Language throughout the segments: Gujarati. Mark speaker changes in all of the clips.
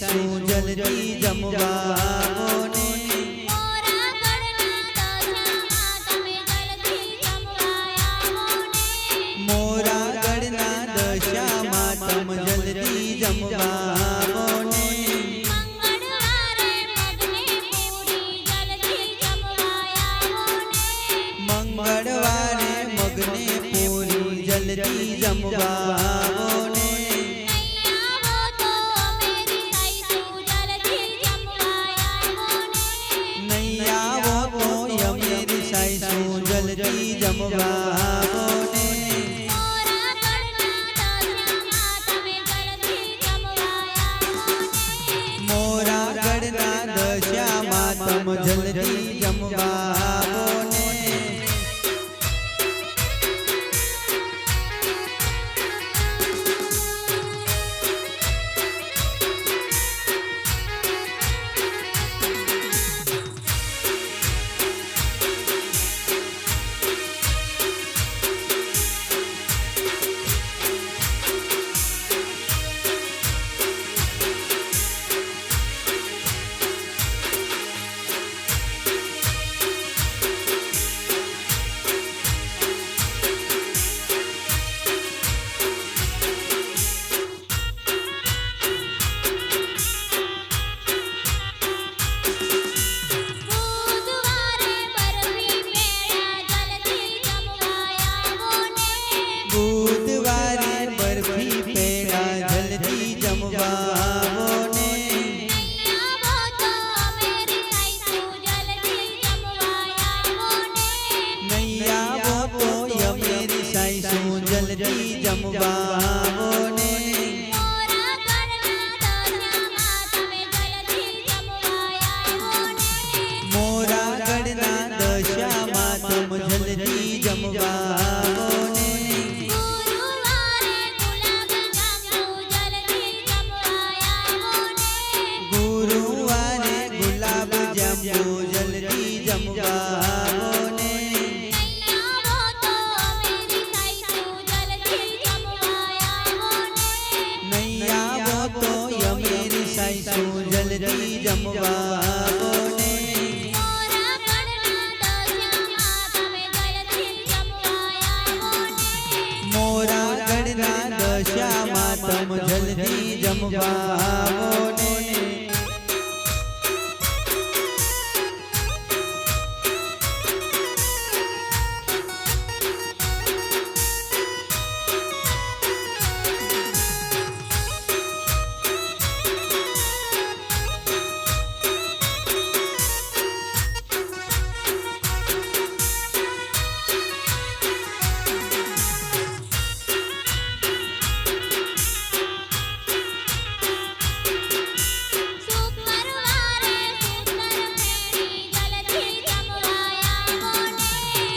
Speaker 1: સાઈસું જલ્દી જમવાવો ને મોરાગઢના દશામાં તમે જલ્દી જમવાવો ને મંગળવારે મગને પૂરી જલ્દી જમવાવો ને નહીં આવો તો અમેરી સાઈસું જલ્દી જમવાવો ને મોરાગઢના દશામાં તમે જલ્દી જમવાવો ને બુધવારે બરફી પેડા જલ્દી જમવાવો ને નહીં આવો તો અમેરી સાઈસું જલ્દી જમવાવો ને મોરાગઢના દશામાં તમે જલ્દી જમવાવો ને ગુરુવારે ગુલાબ જાંબુ જલ્દી જમવાવો ને નહીં આવો તો અમેરી સાઈસું જલ્દી જમવાવો ને મોરાગઢના દશામાં તમે જલ્દી જમવાવો ને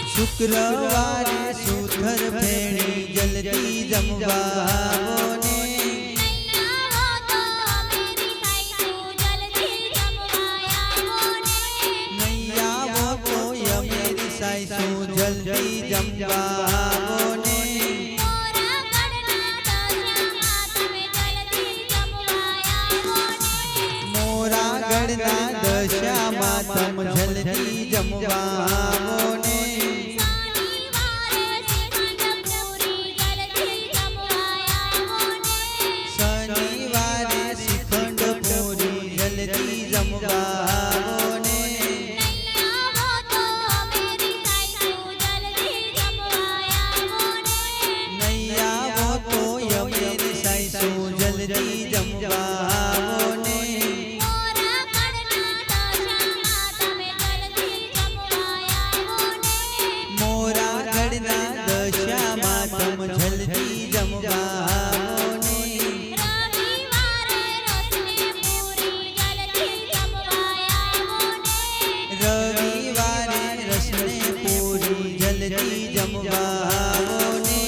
Speaker 1: શુક્રવારે સુથર ફેણી જલ્દી જમવાવો ને નહીં આવો તો અમેરી સાઈસું જલ્દી જમવાવો ને મોરાગઢના દશામાં તમે જલ્દી જમવાવો ને શનિવારે શ્રીખંડ પૂરી જલ્દી જમવાવો ને નહીં આવો તો અમેરી સાઈસું જલ્દી જમવાવો ને મોરાગઢના દશામાં તમે જલ્દી જમવાવો ને રવિવારે રસને પૂરી જલ્દી જમવાવો ને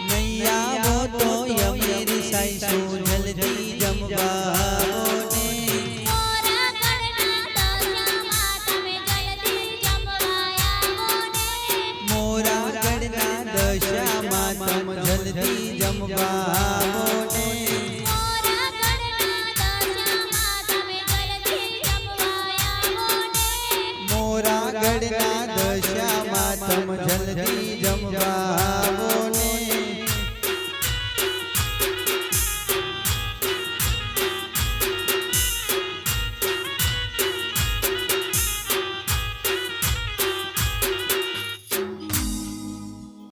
Speaker 1: નહીં આવો તો અમેરી સાઈસું જલ્દી જમવાવો ને મોરાગઢના દશામાં જમવા આવો